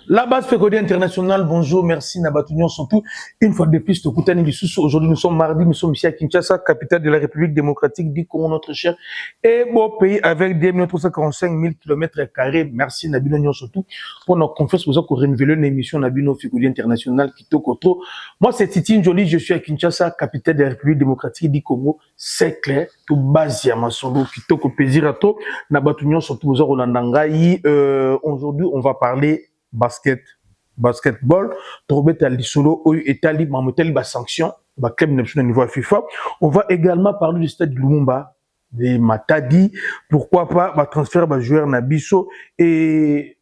La base fécondée internationale, bonjour, merci Nabatunion, surtout une fois de plus, Tokutani Bissoussou. Aujourd'hui, nous sommes mardi, nous sommes ici à Kinshasa, capitale de la République démocratique du Congo, notre cher et beau pays avec 2 345 000 km². Merci Nabino surtout pour notre confiance, pour renouveler une émission Nabino fécondée internationale Kitoko. Moi, c'est Titine Jolie, je suis à Kinshasa, capitale de la République démocratique du Congo. C'est clair, tout base à ma solo, Kitoko plaisir à toi. Nabatunion surtout, vous aujourd'hui, on va parler basketball trouver ta lisolo ou etali mamotel ba sanction ba club national niveau FIFA. On va également parler du stade de Lumumba, de Matadi, pourquoi pas ba transfert ba joueur Nabiso et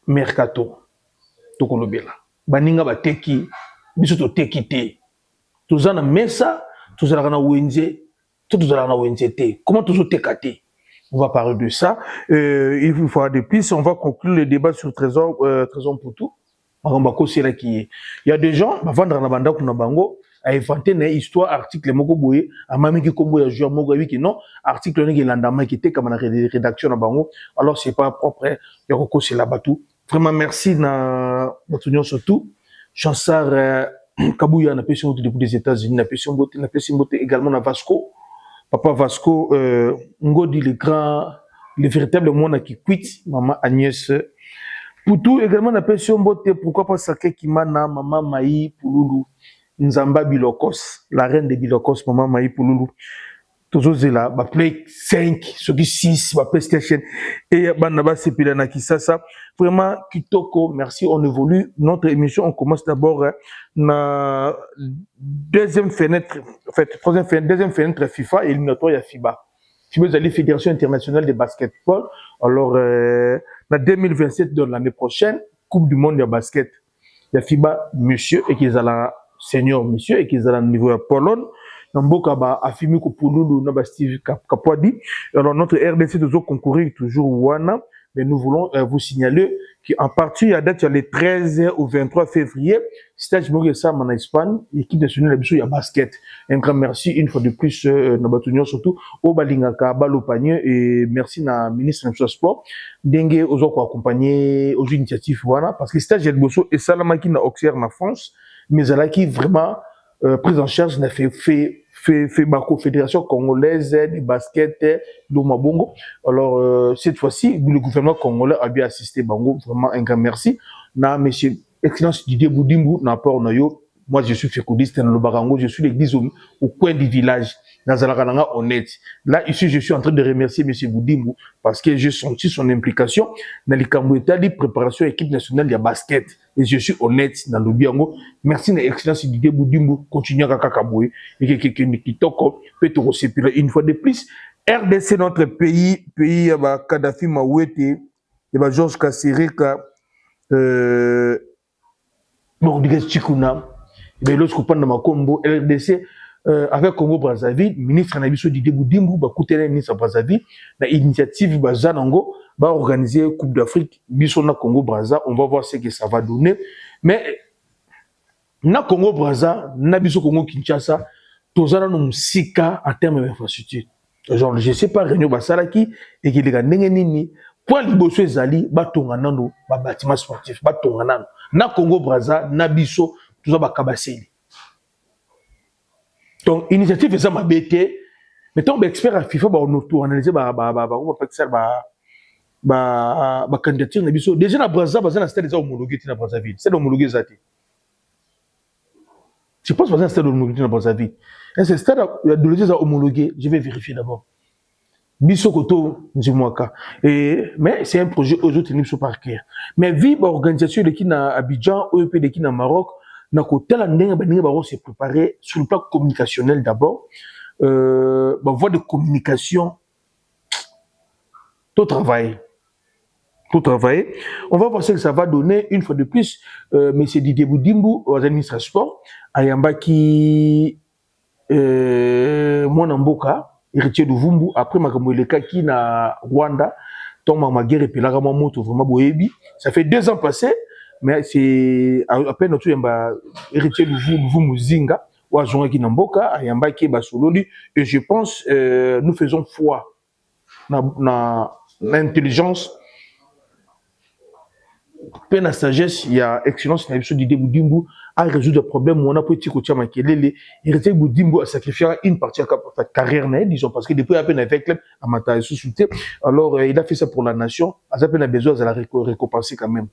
Mercato tokolobela baninga ba teki biso to teki te tozana mesa tozala na wenze tozala na wenze te comment tozo tekate. On va parler de ça. Il faut faire des pistes. On va conclure le débat sur Trésor pour tout. Il y a des gens, avant de vendre dans bango, à inventer une histoire, article, moko boye, à même qui comme boye joueur moko qui non, article qui l'endama qui était comme la rédaction dans bango. Alors c'est pas propre. Il y a recours c'est là-bas tout. Vraiment merci na Batunyon surtout. Chansard Kabouya na pétion depuis les États-Unis, na pétion beauté également na Vasco. Papa Vasco, Ngodi le véritable monde qui quitte, maman Agnès. Pour tout, également, la pension beauté, pourquoi pas Sake Kimana, maman Maï Pouloulou, Nzamba Bilokos, la reine de Bilokos, maman Maï Pouloulou. Toujours là, bah play 5, ce qui 6, bah PlayStation, et Banaba Sepilana Kisasa. Vraiment, Kitoko, merci, on évolue. Notre émission, on commence d'abord, na deuxième fenêtre, en fait, deuxième fenêtre FIFA, éliminatoire, il y a FIBA. FIBA, vous allez Fédération internationale de basketball. Alors, la 2027, de l'année prochaine, Coupe du monde de basket. Il y a FIBA, monsieur, et qu'ils ont la senior, monsieur, et qu'ils ont la niveau de Pologne. Namboka ba afimi ko Pouloulou na ba Steve Kapwadi. Alors notre RDC doit concourir toujours Wana, mais nous voulons vous signaler qu'en partie à date il y a les 13 au 23 février, stage Mogesa en Espagne, l'équipe nationale de il y a basket. Un grand merci une fois de plus Nabatunion surtout au Balingaka Balopanier et merci na ministre de sport dengue aux autres accompagner aux initiatives Wana parce que stage El Bosso et Salamaki na Auxerre na France, mais elle qui vraiment prise en charge n'a fait Bako Fédération congolaise du basket Lomabongo. Alors cette fois-ci, le gouvernement congolais a bien assisté Bango, vraiment un grand merci. Na monsieur Excellence Didier Boudimbu n'a pas yo. Moi je suis fécondiste dans le Barango, je suis l'église au coin du village dans Zalakananga honnête. Là ici je suis en train de remercier monsieur Boudimbu parce que j'ai senti son implication dans les Cambouetali préparation équipe nationale de basket et je suis honnête dans le biango. Merci na excellence Didier Boudimbu, continuez à kakaboué et qui toko peut te recevoir une fois de plus. RDC notre pays ba Kadhafi Mawete et ba Georges Kassirika Rodriguez Chikuna et l'autre pan de Makombo RDC avec Congo Brazzaville ministre Nabiso Didier Boudimbu ba koutela ministre Brazzaville na initiative ba Zanango va organiser Coupe d'Afrique biso na Congo Brazza, on va voir ce que ça va donner. Mais na Congo Brazza, na biso Congo Kinshasa, tozala no musika en termes d'infrastructure. Genre je sais pas réunion basalaki et qui les ndenge nini pour liboso ezali batonga nano ba bâtiment sportif batonga nano na Congo Brazza na biso toza ba kabaseli. Donc initiative ça m'a bêté mais tant expert à FIFA ba on auto analyser ba candidature na biso déjà na Brazza baza na stade za homologué na Brazzaville c'est homologué zati je pense baza na stade homologué na Brazzaville et ce stade de déjà homologué je vais vérifier d'abord biso koto nzimwaka et mais c'est un projet aujourd'hui ni biso par cœur mais vie ba organisation de qui na Abidjan OEP de qui na Maroc na kotela ndenge baninga ba se préparer sur le plan communicationnel d'abord ba voie de communication tout travail. On va voir ce que ça va donner une fois de plus. Monsieur Didier Boudimbu, aux administrateurs sport, Ayamba qui Mwanamboka, héritier de Vumbu, après Makamweleka qui na Rwanda, Thomas Maguire et Pelagama Moto, vraiment Boebi. Ça fait 2 ans passés, mais c'est à peine notre héritier de Vumbu Zinga, ou Azonga qui Namboka, Ayamba qui Basololi, et je pense nous faisons foi na l'intelligence Peine à sagesse, il y a excellence, il y a besoin d'idée Boudimbo à résoudre le problème. On a petit côté Makelele, il reste Boudimbo à sacrifier une partie de sa carrière, disons, parce que depuis à peine avec club, à Mata sous-souté, alors il a fait ça pour la nation, à peine a besoin de la récompenser quand même.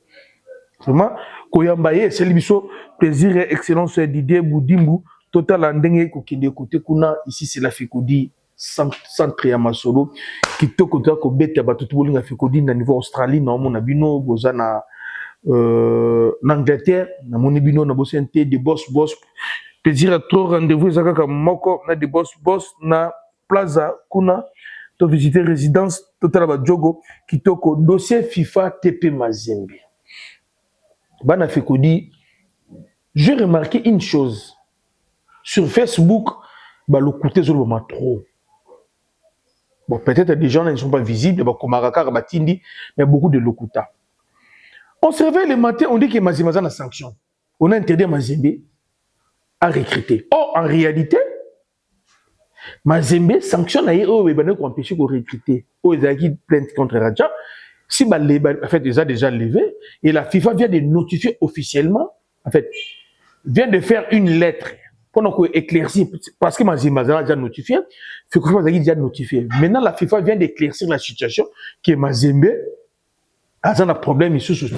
Vraiment, Koyambaye, c'est l'émission plaisir et excellence d'idée Boudimbo, total en dengue, qui de côté Kuna, ici c'est la Fikodi. Centre ya masolo kitoko to ko beta ba tout bolinga Fikodi na niveau Australie na mona bino bozana Angleterre na moni bino na bosente de boss plaisir à trop rendez-vous ezaka moko na de boss na plaza kuna to visiter résidence total ba jogo kitoko dossier FIFA TP Mazembe bana Fikodi. J'ai remarqué une chose sur Facebook, bah le côté zolo trop. Bon, peut-être des gens ne sont pas visibles, comme Maraka, Batindi, mais beaucoup de Lokuta. On se réveille le matin, on dit que Mazembe a une sanction. On a interdit Mazembe à recruter. Or, en réalité, Mazembe sanctionne à pour empêcher de recruter. Ils ont plainte contre Raja. Si en fait, ils ont déjà levé, et la FIFA vient de notifier officiellement, en fait, vient de faire une lettre. Pour éclaircir, parce que Mazembe a déjà notifié, FIFA a déjà notifié. Maintenant, la FIFA vient d'éclaircir la situation que Mazembe a un problème ici sur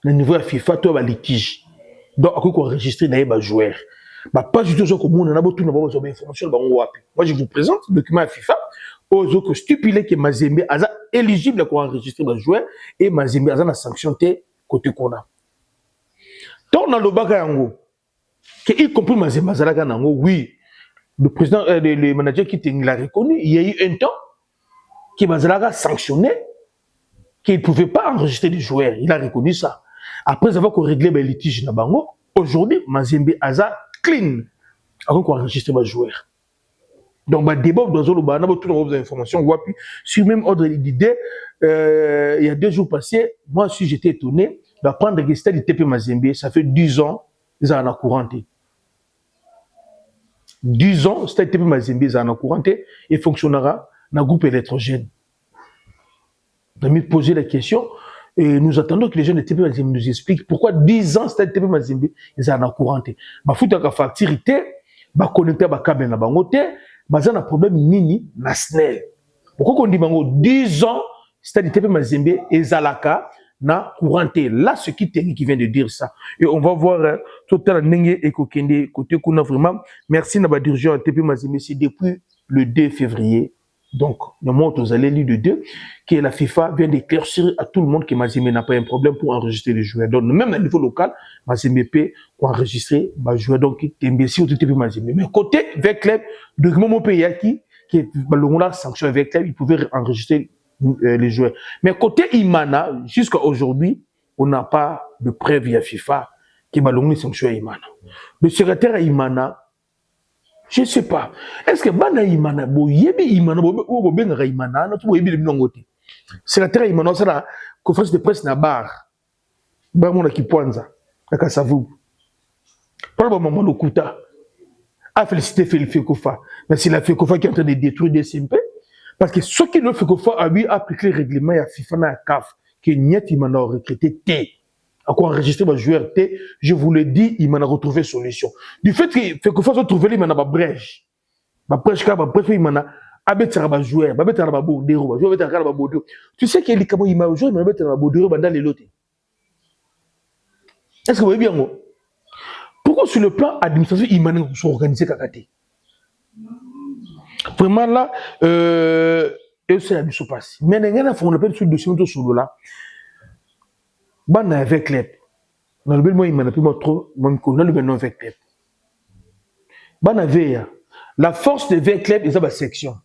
le niveau de la FIFA, tout va litige. Donc, à quoi qu'on enregistre les joueurs. Pas du tout ce que nous avons besoin d'informations. Moi, je vous présente le document de FIFA aux autres stipulés que Mazembe est éligible pour enregistrer les joueurs et Mazembe a une sanction côté qu'on a. Donc, dans le Bagayango, y compris Mazembe Azalaganango, oui, le président, le manager qui l'a reconnu, il y a eu un temps que Mazalaga sanctionné, qu'il ne pouvait pas enregistrer des joueurs. Il a reconnu ça. Après avoir réglé les litiges na bango, aujourd'hui, Mazembe Aza clean avant qu'on enregistre les joueurs. Donc, le débat dans le bas, on a toutes les informations. Sur même ordre d'idée, il y a 2 jours passés, moi aussi j'étais étonné d'apprendre que c'était du TP Mazembe. Ça fait 10 ans, ils en ont couranté. 10 ans, c'était TP Mazembe, ils en ont couranté et fonctionnera dans le groupe électrogène. On a mis poser la question et nous attendons que les gens de TP Mazembe nous expliquent pourquoi 10 ans, c'était TP Mazembe, ils en ont couranté. Ma fout à facturité, ma connecter ma câble na bangote, ma un problème mini national. Pourquoi on dit bango 10 ans, c'était TP Mazembe et Zalaka na couranté. Là, ce qui vient de dire ça. Et on va voir total Nenge et Kokende côté qu'on a vraiment. Merci na ba dirigeant TP Mazembe, c'est depuis le 2 février. Donc, le mois où vous allez lire le 2, que la FIFA vient d'éclaircir à tout le monde que Mazembe n'a pas un problème pour enregistrer les joueurs. Donc, même à niveau local, Mazembe peut enregistrer les joueurs. Donc, il est au TP Mazembe. Mais côté avec club, de moment pays qui est la sanction avec club, il pouvait enregistrer les joueurs. Mais côté Imana, jusqu'à aujourd'hui, on n'a pas de preuve via FIFA qui va l'ongler sanction à Imana. Le secrétaire à Imana, je ne sais pas. Est-ce que Bana Imana, Imana, secrétaire Imana, c'est la conférence de presse na bar. Bamona qui poinza, la Kassavou. Pas le moment Lokuta a félicité Fekofa. Mais c'est la Fekofa qui est en train de détruire des SMP. Parce que ce qui le Fekofa a lui appliqué le règlement à FIFA na CAF, que Niet Imana a recruté T. À quoi enregistrer ma joueur T, je vous le dis, il m'en a retrouvé solution. Du fait que Fekofa a trouvé, il m'en a pas brèche. Ma brèche, il m'en a abêté ma joueur, ma bête à la Baudéro, je vais mettre à la Baudéro. Tu sais qu'il y a des camots, il m'a joué, il m'a mis à la Baudéro dans les lotés. Est-ce que vous voyez bien, moi? Pourquoi sur le plan administratif, il m'en a organisé Kakate? Vraiment là, et c'est la mise au passe. Mais il y a un appel sur le dossier de ce là. Ban avec club. Dans le bel moyen, il m'a plus trop, mon connaît le nom avec club. Ban avec la force de avec club, ils ont la section.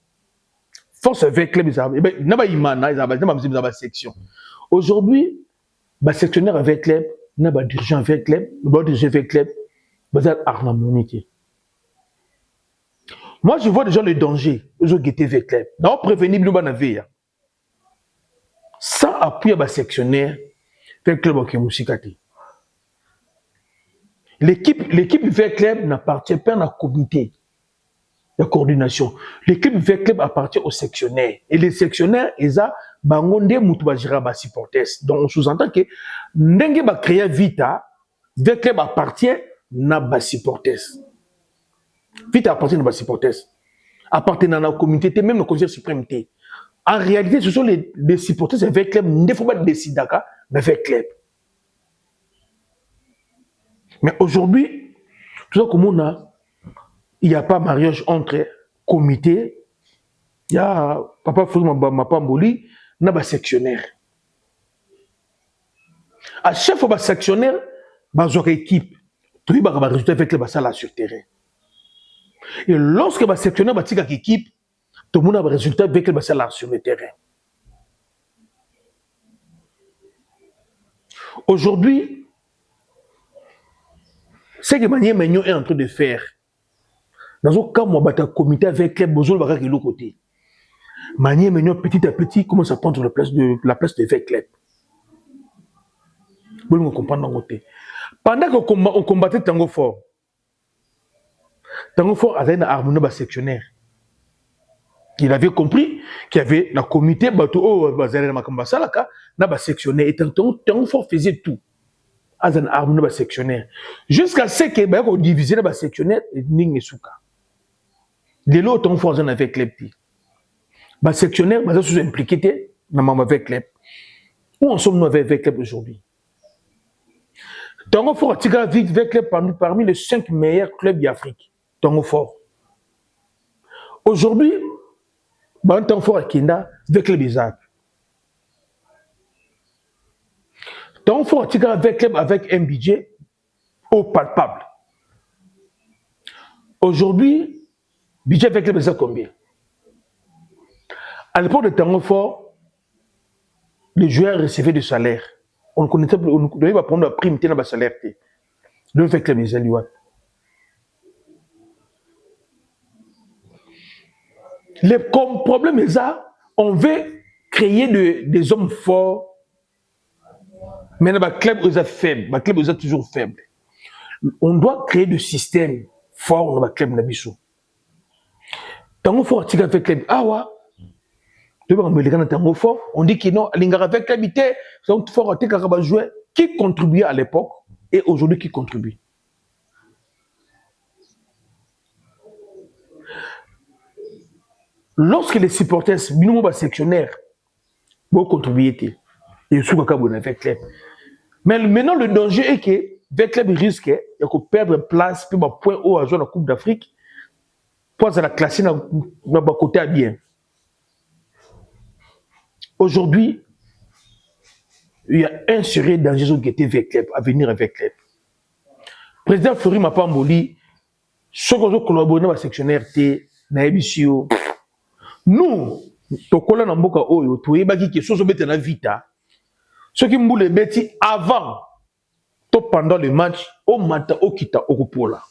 Force avec club, ils ont n'a pas imana, ils ont la section. Aujourd'hui, le sectionnaire avec club, n'a pas dirigeant avec club, le dirigeant avec club, ils ont harmonie. Moi, je vois déjà le danger. Ils ont guetté avec club. Non, prévenir nous ban avec. Sans appui à la sectionnaire. L'équipe du club n'appartient pas à un comité. la coordination. L'équipe V-Club appartient aux sectionnaires. Et les sectionnaires, ils ont bangonde moutouajira ba supporters. Donc, on sous-entend que n'engue ba créer Vita, V-Club appartient na ba supporters. Vita appartient na ba supporters. Appartient à la communauté, même le conseil suprême. En réalité, ce sont les supporters de V-Club. Il ne faut pas décider de V-Club. Mais aujourd'hui, tout ça comme on a, il n'y a pas mariage entre comités, il y a papa Fouri Mapamboli, il y a un sectionnaire. À chaque fois, un sectionnaire, il y a une équipe. Tout le monde a un résultat avec les sur le terrain. Et lorsque un sectionnaire a une équipe, tout le monde a un résultat avec les sur le terrain. Aujourd'hui, ce que Manier Magnon est en train de faire, dans un cas, moi, un comité avec les besoins de l'autre côté. Manier Magnon, petit à petit, commence à prendre la place de V-Club. Vous me comprenez d'un côté. Pendant qu'on combattait Tango Fort avait une harmonie sectionnaire. Il avait compris qu'il y avait le comité bateau bazare makambasalaka na ba sectionnaire et Tango Fort faisait tout. As un harmonie sectionnaire. Jusqu'à ce que ba ko diviser ba sectionnaire et ning suka. De l'autre Tango Fort avec les petits. Ba sectionnaire ba sous impliqué na mama avec les. Où en sommes-nous avec les aujourd'hui? Tango Fort a vite avec les parmi les 5 meilleurs clubs d'Afrique. Tango Fort. Aujourd'hui, Tango Fort a Kenda avec les bizarres. Tango Fort a avec un budget au palpable. Aujourd'hui, budget avec les bizarres combien? À l'époque de Tango Fort, les joueurs recevaient du salaire. On devait pas prendre la prime dans le salaire. On devait faire les bizarres. Le problème est ça, on veut créer des hommes forts, mais le club est faible, le club est toujours faible. On doit créer des systèmes forts dans le club Nabiso. Tango Fort, tu as fait club, on dit que non, avec l'habité, c'est fort à jouer. Qui contribuait à l'époque et aujourd'hui qui contribue? Lorsque les supporters, minimum sectionnaires, vont contribuer, et sous avec club. Mais maintenant, le danger est que avec club risque de perdre place, puis point haut à jouer la Coupe d'Afrique, pour la classe dans le côté à bien. Aujourd'hui, il y a un sérieux danger qui était avec club, à venir avec club. Président Fouri Mapamboli, ceux qui ont collaboré dans la sectionnaire, Naebisio. Nous, tokola na mboka oyo toyebaki ke soso bete na vita soki mbule beti avant to pendant le match au mata okita okopola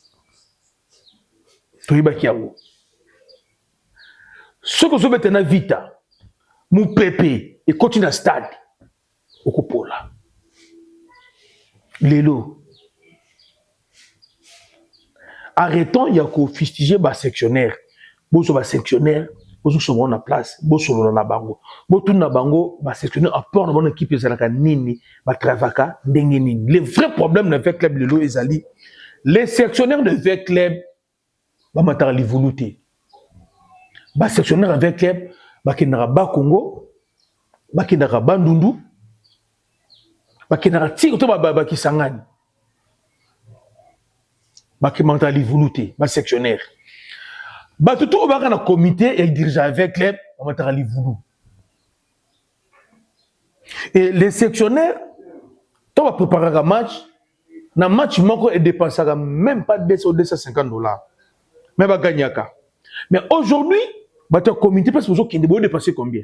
toyebaki yango soki bete na vita mu pepe et continue à stade okopola lelo arrêtons ya ko fustiger ba sectionnaire boso ba sectionnaire boso so na place boso na bango botu na bango ba sectionnaire apport na bonne équipe ezalaka nini ba travaka ndenge nini. Le vrai problème avec club lelo ezali les sectionnaires de V club ba matara li voluté ba sectionnaire avec club ba kinara ba Congo ba kinara ba Ndundu ba kinara ti to ba Kisangani ba ki matara li voluté ba sectionnaire. Tout au bas dans le comité et dirigeant avec les et les sectionnaires, tu vas préparer un match. Dans le match, il dépense même pas $250. Même pas gagner. Mais aujourd'hui, le comité, parce que vous avez dépensé combien?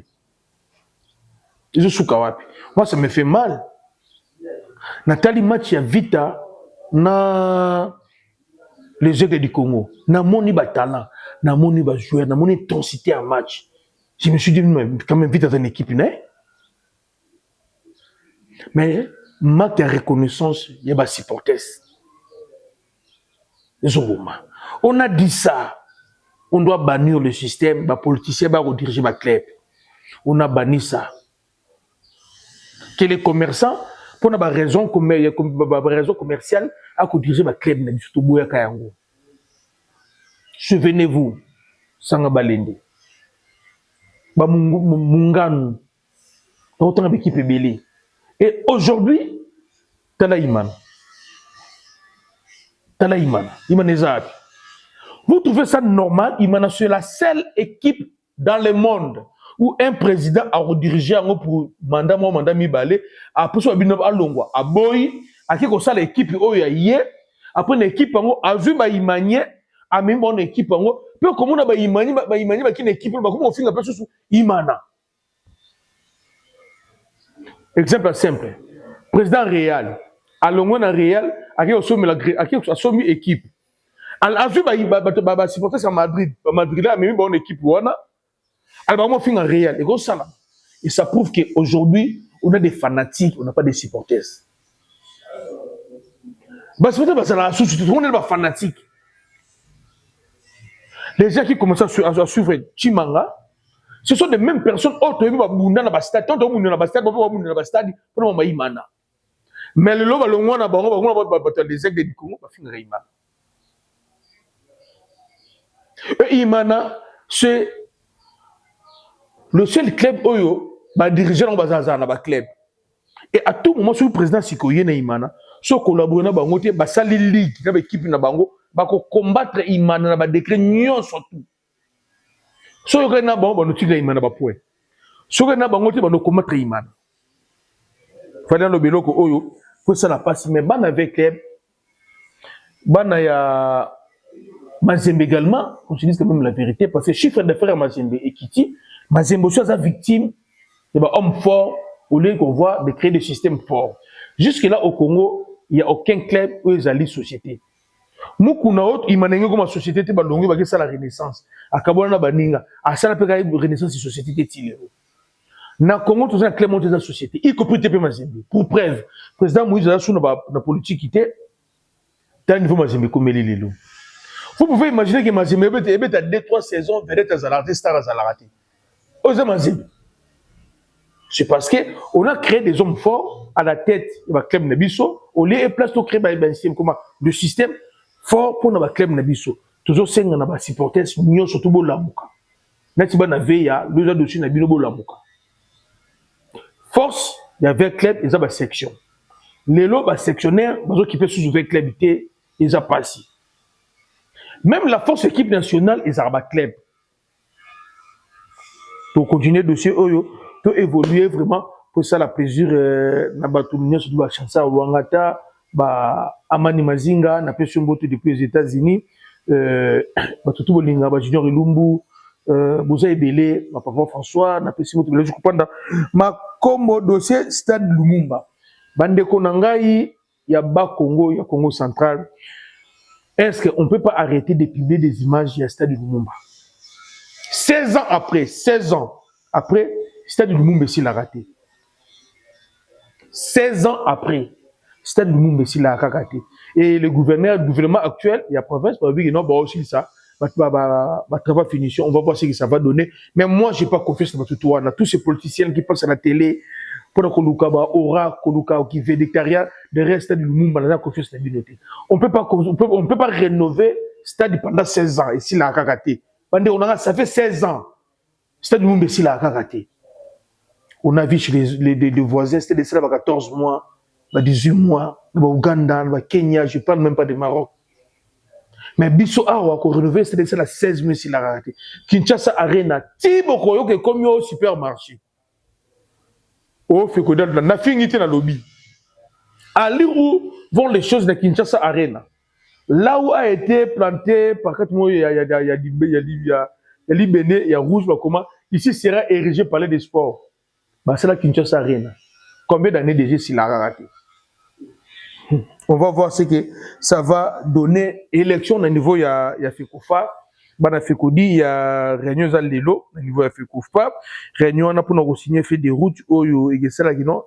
Moi, ça me fait mal. Nathalie match, il y a Vita, na les Aigles du Congo, na moni talent, na moni joueur, na moni intensité en match. Je me suis dit, quand même, vite dans une équipe, né? Mais, marque de reconnaissance, il y a des supporters. On a dit ça. on doit bannir le système, les politiciens vont rediriger le club. On a banni ça. Que les commerçants, pour une raison commerciale, à diriger le club, souvenez-vous, Sanga Balende, Munganu, autant d'équipe belé. Et aujourd'hui, Talaïman. Vous trouvez ça normal? Imana, c'est la seule équipe dans le monde où un président a redirigé pour mandat Mibale, après ça, a longwa, a boy, a qui ça l'équipe oya après l'équipe a vu Imanie, a même une équipe peu comme on a Imanie, qui une équipe, comment on fait la place sous Imana. Exemple simple. Président Réal, à l'ongwa na Réal, a qui a soumis équipe. A vu supporter à Madrid, Madrid a même une équipe wana. Alors, on fait un réel. Et ça prouve qu'aujourd'hui, on a des fanatiques, on n'a pas des supporters. On est des fanatiques. Les gens qui commencent à suivre Chimanga, ce sont les mêmes personnes. Mais le lot, les aigles du Congo, c'est le seul club oyo va diriger dans le club. Et à tout moment, sur le président Sikoye na Imana, so collaborer na bango te ba sali ligue na équipe na bango ba ko combattre Imana na ba décret nyon surtout. So yo na bango ba no tika Imana ba point. So na bango te ba no combattre Imana. Fallait no beloko oyo pour ça la passe mais ban avec club bana ya Mazembe également, on se dit quand même la vérité parce que chiffre d'affaires Mazembe et Kiti Mazembe aussi est victime de hommes forts au lieu qu'on voit de créer des systèmes forts. Jusque-là, au Congo, il n'y a aucun club où ils allaient société. Mukuna autre, il m'a dit comme société, c'est la renaissance. À Kabona Baninga, à ça, la renaissance de société est na Congo, tout ça, club monté dans la société, y compris TP Mazembe. Pour preuve, le président Moïse a sur la politique qui était, dans le niveau Mazembe, comme il est. Vous pouvez imaginer que Mazembe a 2-3 saisons, vedette à Zalaraté, star à Zalaraté. C'est parce qu'on a créé des hommes forts à la tête de Club Nabiso, au lieu de place de créer le système fort pour le Club Nabiso. Toujours 5 ans de supporters, nous surtout pour la mouka. Natiba na veya, nous avons dessus na bino la mouka. Force, il y avait club, ils ont une section. Les lots, sectionnaires, ils ont occupé sous le club, ils ont passé. Même la force équipe nationale, ils ont un club. Pour continuer le dossier, pour évoluer vraiment, pour ça, la plaisir, na batounia, surtout la chanson à Ouangata, Amani Mazinga, na Pesumbote depuis les États-Unis, Batutu Bolinga, Junior Ilumbu, Bouza Ebele, ma papa François, na Pesumbote, je comprends, ma comme dossier Stade Lumumba, Bande Konangai, il y a Bas-Congo, il y a Congo central. Est-ce qu'on ne peut pas arrêter de publier des images du Stade Lumumba? 16 ans après, Stade Lumumba s'il a raté. 16 ans après, Stade Lumumba s'il a raté. Et le gouvernement actuel, il y a province, il y a aussi ça, travail finition, on va voir ce que ça va donner. Mais moi, je n'ai pas confiance dans tout toi. Tous ces politiciens qui passent à la télé, pour aura qui végétarien, de reste Stade Lumumba, on a confiance dans la communauté. On ne peut pas rénover Stade pendant 16 ans et s'il a raté. Ça fait 16 ans. Stade Lumumba s'il a raté. On a vu chez les voisins, c'était des 14 mois, 18 mois, au Ouganda, au Kenya, je ne parle même pas du Maroc. Mais Bisso Awa, qu'on rénové, c'était la 16 mois s'il a raté. Kinshasa Arena, Tiboko, comme au supermarché. Oh, fait que dans la finité dans le lobby. À l'heure où vont les choses de Kinshasa Arena, là où a été planté, par contre, il y a Libéné, il y a Rouge, comment, ici sera érigé palais des sports. C'est la Kinshasa Arena. Combien d'années déjà s'il a raté? On va voir ce que ça va donner. Élection au niveau, il y a Fekofa. Bana Fekodi, il y a réunion à Lelo, au niveau de Fekofa. Réunion, on a pour nous signer fait des routes, et ça là, non.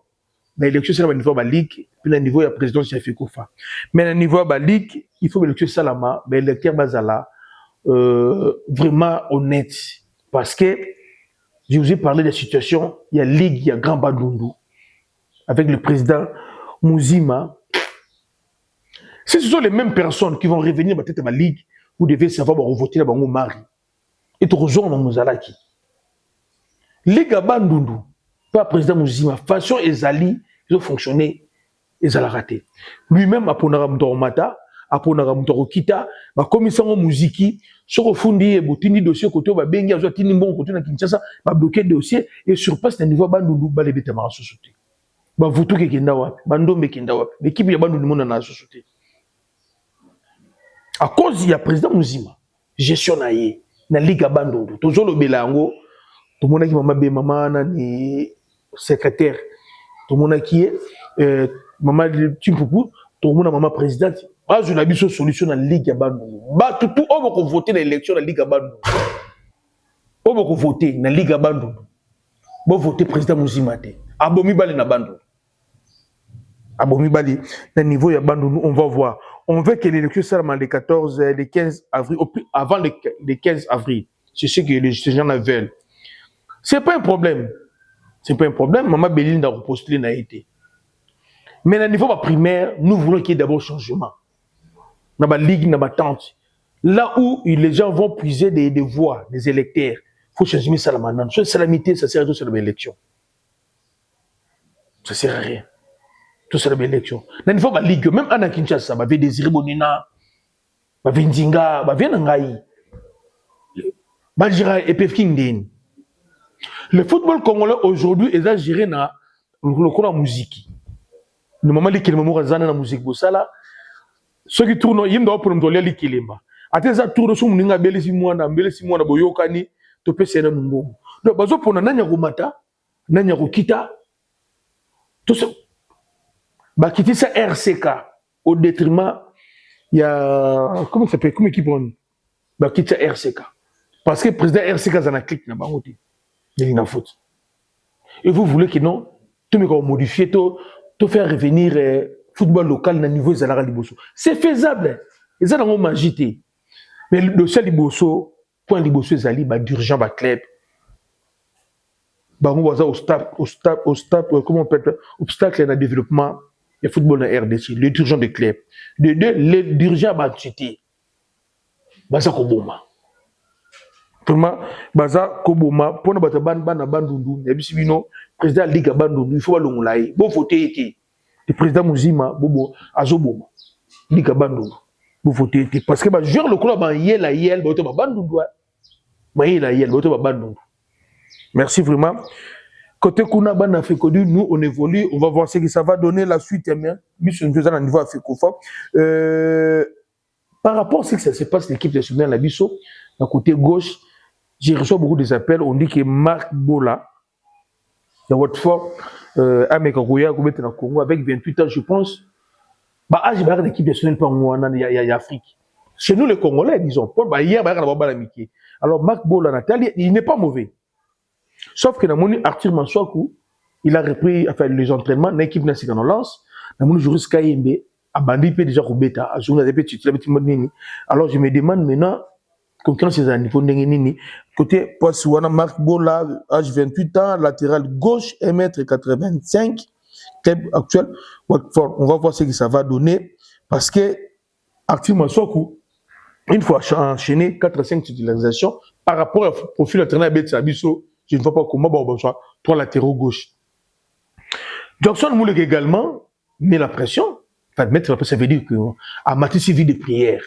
Mais l'élection, c'est au niveau de la Ligue, puis au niveau de la présidence, il y a Fekofa. Mais au niveau de la Ligue, il faut que l'élection Salama, mais l'électeur Bazala, vraiment honnête. Parce que je vous ai parlé de la situation, il y a Ligue, il y a Grand Bandundu, avec le président Mouzima. Si ce sont les mêmes personnes qui vont revenir à la Ligue, vous devez savoir voter dans mari. Et tout rejoindre Mouzalaki. Ligue à Bandundu, pas président Mouzima, façon Ezali, ils ont fonctionné, ils ont raté. Lui-même, après Mata, après Kita, ma commission musique, sur le fond de botini dossier côté ba bengi azo tini bon côté na Kinshasa, ba bloquer dossier et sur place na niveau Bandundu ba lebeta ma société. Ba vutu ke kenda wapi, ba ndombe kenda wapi. L'équipe ya Bandundu mona na société. À cause il y a président Mouzima, gestion na ye na ligue à Bandundu. Tozo lo belango, to mona ki mama na ni secrétaire. To mona ki maman Timpoupou, tout le monde maman présidente. Ah, je n'ai pas de solution dans la Ligue à Bandundu. Bah, tout, on va voter dans l'élection de la Ligue à Bandundu. On va voter dans la Ligue à Bandundu. On va voter président Mouzimate. Abomi Bali na Bandundu. Abomi Bali, dans le niveau de Bandundu, on va voir. On veut que l'élection soit le 14, le 15 avril, avant le 15 avril. C'est ce que les gens veulent. C'est pas un problème. C'est pas un problème. Maman Béline a repostulé n'a été. Mais à niveau primaire, nous voulons qu'il y ait d'abord changement. Dans la ligue, dans la tente. Là où les gens vont puiser des voix, des électeurs, il faut changer ça maintenant. Soit salamité, ça sert à tout sur l'élection. Ça ne sert à rien. Tout sur l'élection. Dans le niveau de la ligue, même à Kinshasa, il y a des Bonina, il y a Ndinga, il y a Nangaï, il y a Epef. Le football congolais aujourd'hui est géré dans la musique. Le moment où il y a la musique, ceux qui tournent, ils doivent prendre les kilimba. Après ça, tourne sur mon ingabeli si moi na boyokani, to pe sena mungu. Donc, bazo pour nanya rumata, nanya rukita, tout ça. Bah, quitter ça RCK au détriment, il y a, comment ça s'appelle, comment équipe on, bah, quitter ça RCK. Parce que le président RCK, ça n'a cliqué, n'a pas voté. Il n'a faute. Et vous voulez que non, tout me modifier, tout faire revenir, football local na niveau Zalara Liboso. C'est faisable. Ils ont magité. Mais le seul Liboso, point Liboso Zali, d'urgent, club. Comment on peut obstacle dans le développement du football dans RDC, le dirigeant de club. De deux, le dirigeant va citer. Baza Koboma. Vraiment, Baza Koboma, pour nous battre Bandundu, Yabisibino, président de la Ligue à Bandundu, il faut pas l'onglaï. Bon, voter. Le président Mouzima, Bobo, Azoboma, Ligue à Bandundu. Vous votez. Parce que, genre, le club, il y a Bandundu. Merci vraiment. Côté Kuna Ban Africodu, nous on évolue, on va voir ce que ça va donner la suite. Mission de à niveau africophone. Par rapport à ce que ça se passe, l'équipe nationale, la Bisso, d'un côté gauche, j'ai reçu beaucoup des appels. On dit que Marc Bola, de Watford, Amekagoya, Congo, avec 28 ans, je pense. Bah, âge de l'équipe nationale, pas en Afrique. Chez nous, les Congolais, disons, hier, alors Marc Bola, Nathalie, il n'est pas mauvais. Sauf que dans mon Arthur Mansouakou, il a repris les entraînements dans l'équipe nationale en lance. Dans mon Joris Kayembe, a bandit déjà au bêta, alors je me demande maintenant, concurrence c'est un niveau de côté Poissouana, Marc Bola, âge 28 ans, latéral gauche, 1m85, club actuel. On va voir ce que ça va donner parce que Arthur Mansouakou, une fois enchaîné 4 à 5 utilisations par rapport au profil entraîneur Betsabiso. Je ne vois pas comment on va trois latéraux gauche. Jackson Moulek également met la pression. Enfin, mettre la pression, ça veut dire qu'à Matisse vit des prières.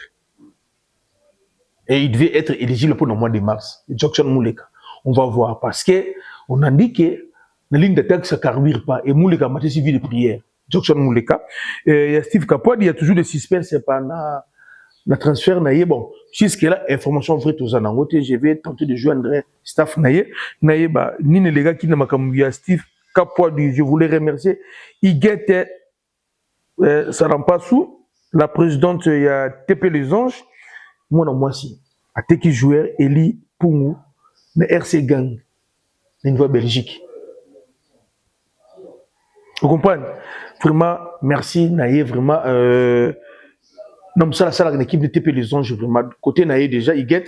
Et il devait être éligible pour le mois de mars. Jackson Moulek. On va voir. Parce qu'on a dit que la ligne d'attaque, ça ne carbure pas. Et Moulek a Matisse vit des prières. Jackson Moulek. Il y a Steve Capoid, il y a toujours des suspens pendant le transfert. Bon, jusque-là, information vraie aux anangote, je vais tenter de joindre staff naye ba ni les gars qui n'a pas Steve Capois, je voulais remercier Iguette Sarampassou, la présidente il y a TP les Anges, moi si à Teki joueur Eli Pungu na RC Gang niveau Belgique. Vous comprenez? Vraiment merci naye vraiment Donc ça une équipe de TP les Anges vraiment côté naïe déjà ils get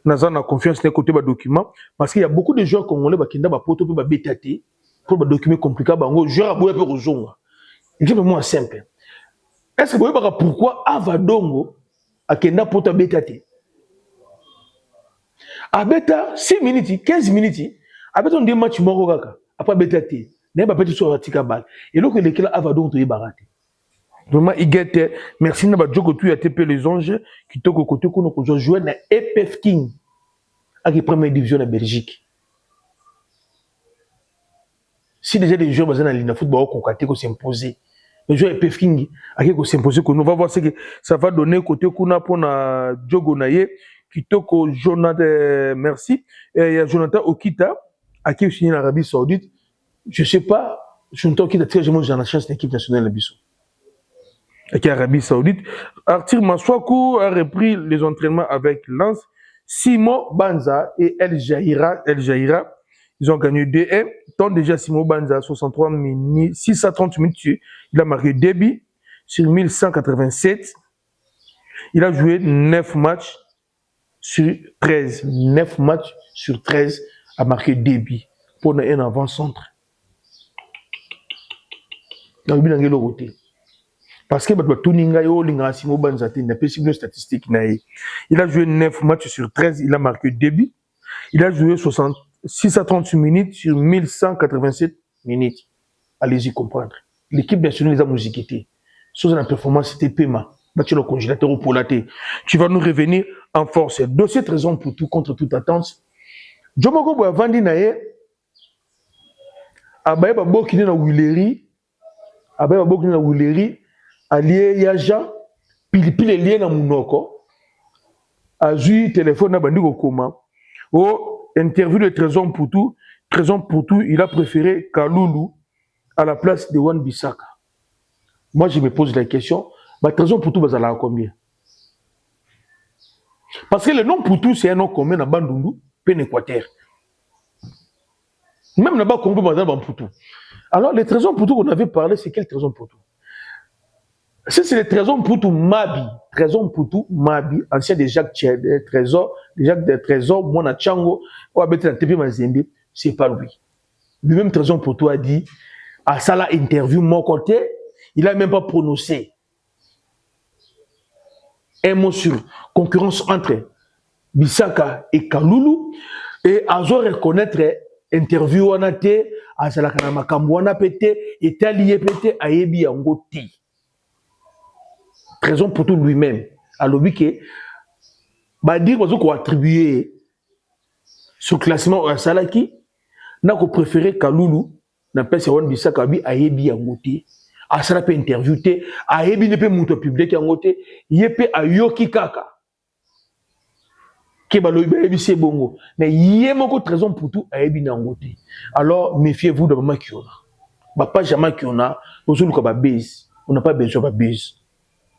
na confiance dans côté ba document parce qu'il y a beaucoup de joueurs congolais ba kinda ba poto ba betaté pour ba document compliqué bango joueur aboya pe kozonga équipe moi simple est-ce que vous voyez pourquoi Avadongo a kenda poto betaté abeta 6 minutes 15 minutes abeta on deux matchs moko kaka après betaté n'a pas petit sur atika balle et donc l'équipe Avadongo to yebaraté. Vraiment, il get merci na badjoko tu ya TP les Anges qui toko côté ko no jouer na EPF King à qui première division en Belgique. Si déjà les joueurs basés dans le football ko katé ko s'imposer. Les joueurs EPF King à qui ko s'imposer ko nous va voir ce que ça va donner côté kuna pour na Djogo naye qui toko Jonathan merci et il y a Jonathan Okita à qui signé l'Arabie Saoudite. Je sais pas, Jonathan Okita très jamais dans la chance d'équipe nationale de Bissau. Avec l'Arabie Saoudite. Arthur Maswaku a repris les entraînements avec Lens. Simo Banza et El Jaira, ils ont gagné 2-1. Tant déjà Simo Banza, 63 minutes, 630 minutes, il a marqué 2 buts sur 1187. Il a joué 9 matchs sur 13. 9 matchs sur 13 a marqué 2 buts pour un avant-centre. Dans le côté. Parce que il a joué 9 matchs sur 13, il a marqué 2 buts. Il a joué 638 minutes sur 1187 minutes. Allez-y comprendre. L'équipe nationale les a musiqués. Sur la performance, c'était Pema. Le congélateur pour la thé. Tu vas nous revenir en force. Dossier de raison pour tout, contre toute attente. Djomogo Boavandi Naye, Abaye Babokine na Willery, Abaye Babokine na Willery, allié Yaja, pilipile lié na Munoko, a joué téléphone na Bandiko Koma. Au interview de Trésor Poutou, il a préféré Kaloulou à la place de Wan Bissaka. Moi, je me pose la question, Trésor Poutou va à combien? Parce que le nom Poutou, c'est un nom commun à Bandundu, Pen Équateur. Même là-bas, Congo, Bandundu, Poutou. Alors, le Trésor Poutou qu'on avait parlé, c'est quel Trésor Poutou? C'est le Trésor Poutou Mabi. Trésor Poutou Mabi, ancien de Jacques Trésor, Mona Tchango, ou habité dans TP Mazembe, c'est pas lui. Lui-même, Trésor Poutou a dit, à ça la interview, mon côté, il a même pas prononcé un mot sur concurrence entre Bissaka et Kaloulou, et à reconnaître interview wana te, à ça la makambo wana pété, et talié pété, à yebi yango ti. Trésor Poutou lui-même, à l'objet que, bah dire qu'on a attribué ce classement à Salaki, n'a qu'on préféré Kaloulou, n'a pas si on Bissaka bi a yebi yango ti. A ça peut interviewé, a yebi ne peut monter public yango ti, yepe a yoki kaka. C'est bongo. Mais il y a beaucoup de Trésor Poutou à Ebi Nangote. Alors, méfiez-vous de Maman Kiona. Pas jamais Kiona, nous sommes comme base. On n'a pas besoin de base.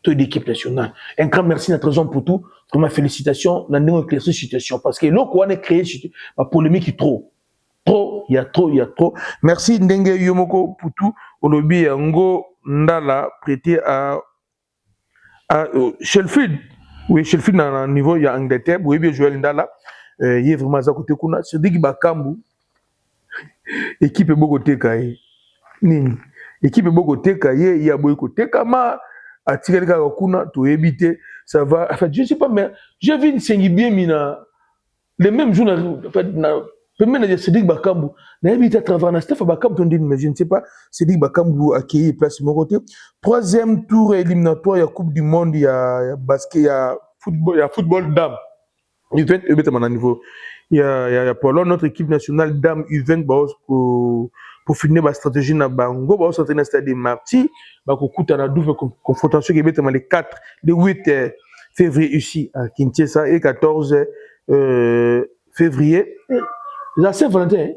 Toute l'équipe nationale. Un grand merci à Trésor Poutou. Vraiment félicitations. Nous avons éclairci cette situation. Parce que là, on a créé la polémique est trop. Il y a trop. Merci Ndenge Yomoko Poutou. Olobi Yango Ndala prêté à Sheffield. Oui, Sheffield dans le niveau, il y a Angleterre, oui, bien Joël Ndala, il est vraiment à côté kuna. C'est dit que Bakambu, équipe Bogoté Kaye, Nini, équipe Bogoté Kaye, il y a Bogoté Kama, à tirer le kuna, tout éviter, ça va. Enfin, je ne sais pas, mais j'ai vu une série bien mina, les mêmes jours, même c'est dit que Bakambu, n'a évité à travers un staff à Bakambu, mais je ne sais pas, c'est dit que Bakambu a accueilli place mon côté. Troisième tour éliminatoire, il y a Coupe du Monde, il y a basket, il y a football dame. U20, à mon niveau. Il y a Pologne, notre équipe nationale dame U20, pour finir ma stratégie na Bango, on s'entraîne à stade mardi, pour coûter la double confrontation qui est les 4, le 8 février ici à Kinshasa et 14 février. La Saint-Valentin,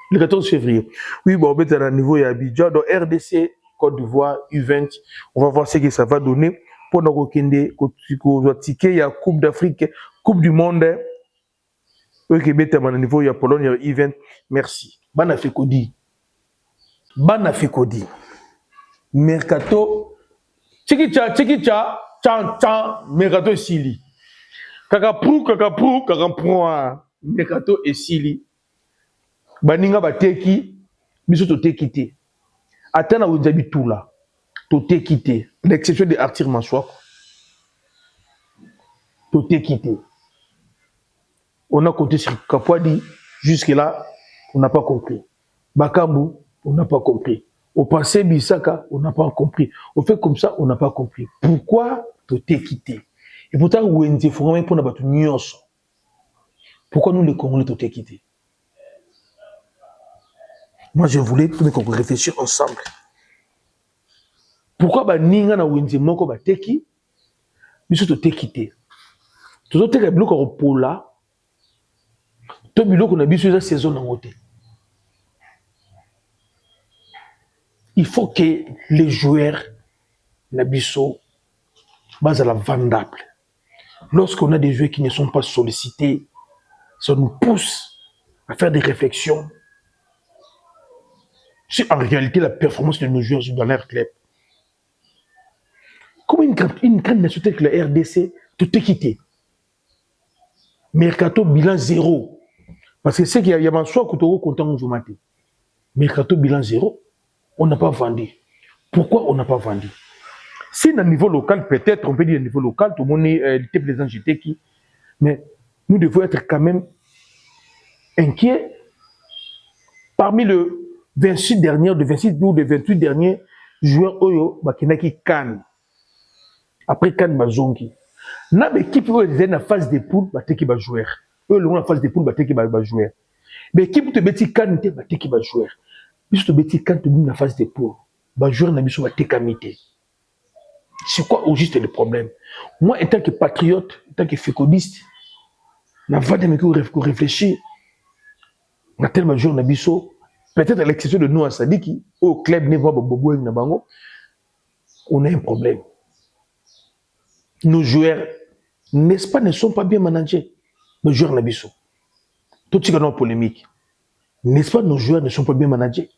le 14 février. Oui, bon, on est à un niveau, il y a Abidjan, donc RDC, Côte d'Ivoire, U20. On va voir ce que ça va donner. Pour nous, il y a Coupe d'Afrique, Coupe du Monde. Oui, Québec, à un niveau, il y a Pologne, il y a U20. Merci. Bana Fekodi. Mercato. Tchikicha. tchan, tchan, Mercato et Sili. Kakaprou, kakaprou, Mercato et Sili. Baninga bateki, biso to teki te. Atana Wenzabi tout là. To teki te. L'exception de Arthur Maswako. To teki te. On a compté sur Kapwadi. Jusque-là, on n'a pas compris. Bakambu, on n'a pas compris. Au passé, Bissaka, on n'a pas compris. On fait comme ça, on n'a pas compris. Pourquoi to teki te? Et pourtant, Wenze faut même pour notre nyonso. Pourquoi nous les Congolais to teki te? Moi, je voulais qu'on réfléchisse ensemble. Pourquoi Baninga na Wenze moko bateki? Biso to teki te. Toujours teki biloko ko pola. To biloko na biso za saison na ngote. Il faut que les joueurs na biso base à la vendable. Lorsqu'on a des joueurs qui ne sont pas sollicités, ça nous pousse à faire des réflexions sur en réalité la performance de nos joueurs dans leur club. Comment une grande nation telle que la RDC, tout est quitté. Mercato bilan 0. Parce que c'est qu'il y a un choix que tu as content vous mater. Mercato bilan 0. On n'a pas vendu. Pourquoi on n'a pas vendu? Si à niveau local, peut-être, on peut dire à niveau local, tout le monde était plaisant, j'étais qui. Mais nous devons être quand même inquiets. Parmi le 26 derniers, de 26 ou de 28 derniers joueurs, Oyo, Bakinaki Kan. Après Kan Bazongi. N'a l'équipe qui est dans la phase de poule, Bateki va jouer. Eux, dans la phase de poule, Bateki va jouer. Mais l'équipe qui est Kan, Bateki va jouer. Mais si tu es Kan, tu es dans la phase de poule. Va jouer dans la Batekamité. C'est quoi au juste le problème? Moi, en tant que patriote, en tant que fécondiste, na va de me réfléchir. Na tellement joueur na biso, peut-être à l'exception de nous à Sadiki, au club ne voit Bobo et Nabango, on a un problème. Nos joueurs, n'est-ce pas, ne sont pas bien managés. Nos joueurs na biso. Tout ce qui est polémique. N'est-ce pas, nos joueurs ne sont pas bien managés?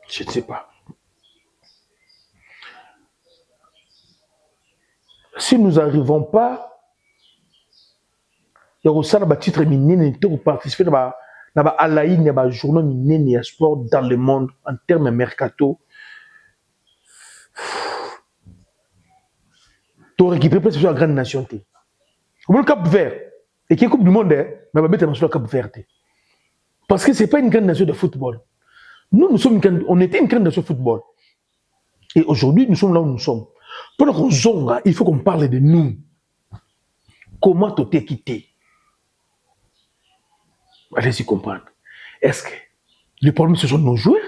Je ne sais pas. Si nous n'arrivons pas, il y a aussi un titre miné pour participer dans la ligne, dans le journal miné sport dans le monde en termes mercato. Tu récupères presque sur la grande nation. Comme le Cap Vert, et qui est Coupe du Monde, mais on va mettre sur le Cap Vert. Parce que ce n'est pas une grande nation de football. Nous sommes on était une grande nation de football. Et aujourd'hui, nous sommes là où nous sommes. Pour qu'on zonga, il faut qu'on parle de nous. Comment t'es quitté? Allez-y comprendre. Est-ce que le problème, ce sont nos joueurs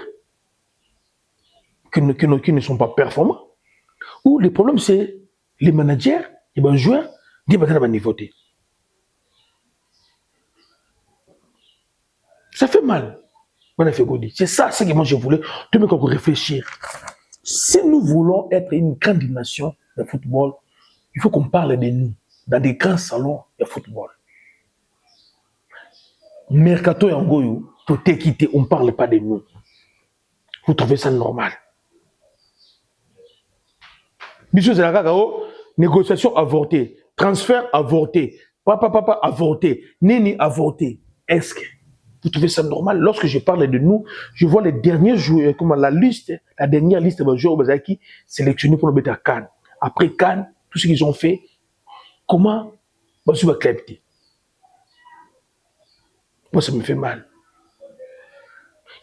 qui ne sont pas performants? Ou le problème, c'est les managers, les joueurs, qui ne sont pas niveautés? Ça fait mal. C'est ça, c'est que moi je voulais tout le monde réfléchir. Si nous voulons être une grande nation de football, il faut qu'on parle de nous dans des grands salons de football. Mercato et Angoyo, tout est quitté, on ne parle pas de nous. Vous trouvez ça normal? Biso Zelagao, négociation avortée, transfert avorté, papa avorté, Nini avorté. Est-ce que vous trouvez ça normal? Lorsque je parle de nous, je vois les derniers joueurs, comme la dernière liste de joueurs qui sélectionnés pour le mettre à Cannes. Après Cannes, tout ce qu'ils ont fait, comment Basu va clépter? Moi, ça me fait mal.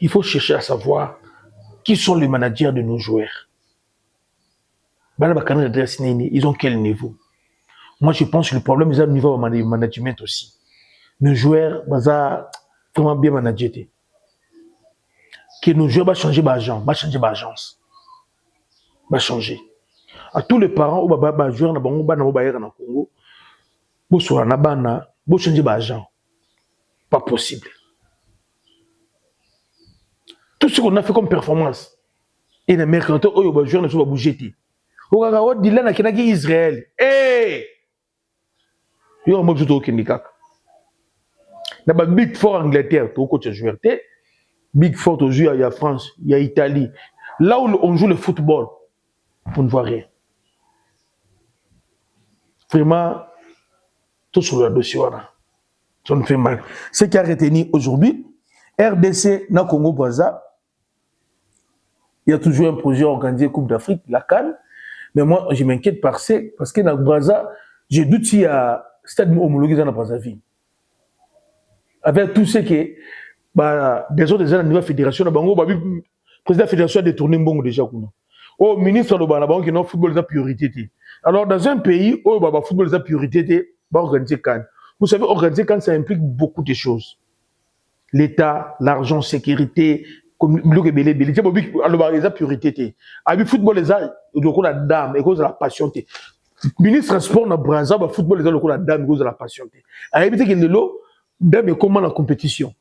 Il faut chercher à savoir qui sont les managers de nos joueurs. Ils ont quel niveau? Moi, je pense que le problème est au niveau du management aussi. Nos joueurs, comment bien manager? Que nos joueurs vont changer d'agent, vont changer d'agence. Va changer. À tous les parents, ou bah joueurs na bango ba na baïra na Congo, bo so na bana, bo changer d'agent. Pas possible. Tout ce qu'on a fait comme performance, et les mercato, oh bah joueurs ne sont pas bougés. O kaka o dila na kinaki Israël. Eh! Yo mo biso to kenikaka. Na ba Big Four Angleterre, to coach joueur té. Big Four to jouer, il y a France, il y a Italie. Là où on joue le football, on ne voit rien. Vraiment, tout sur le dossier, ça nous fait mal. Ce qui a retenu aujourd'hui, RDC, na Congo-Brazza, il y a toujours un projet organisé Coupe d'Afrique, la CAN. Mais moi, je m'inquiète parce que dans Brazza, je doute s'il y a stade homologué dans la Brazzaville. Avec tout ce qui bah, des autres à niveau fédération, le président de la fédération a détourné bon déjà. Oh, ministre de la banque, non, football est la priorité. Alors, dans un pays où le football est la priorité, bah, organiser CAN. Vous savez, organiser CAN, ça implique beaucoup de choses. L'État, l'argent, sécurité, comme le belé, alors les priorité. Avec football les a la dame et cause de la passion. Ministre sport na Brazza, le football les a la dame et cause de la passion. Avec que le lot dame comment la compétition.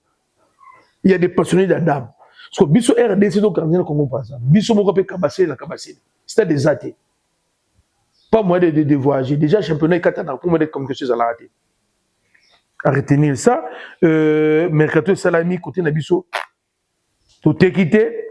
Il y a des passionnés de la dame. Parce que biso RDC donc gagner le Congo Brazza. Biso mo peut cabasser la cabasser. C'était des athées. Pas moyen de voyager. Déjà championnat Katana pour me comme quelque chose à la rater. À retenir ça, Mercato Salami côté Nabiso. Tout est quitté.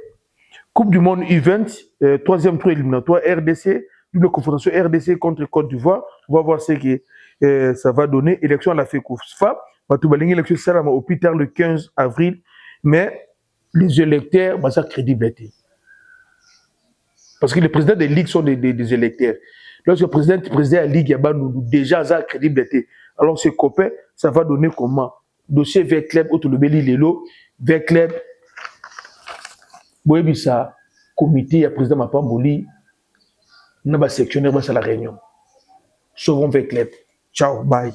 Coupe du monde U20, troisième tour éliminatoire, RDC, double confrontation RDC contre Côte d'Ivoire. On va voir ce que ça va donner. Élection à la FECOFA. On va élection Salama au plus tard le 15 avril. Mais les électeurs, bah, ça crédibilité. Parce que les présidents des ligues sont des électeurs. Lorsque le président de la ligue, nous déjà ça crédibilité. Alors ces copains, ça va donner comment? Dossier vers club, autre le Beli Lelo, vers club. Boyebi ça, comité, il y a président Mapamboli, n'a pas sectionnaire, c'est la réunion. Sauvons vers club. Ciao, bye.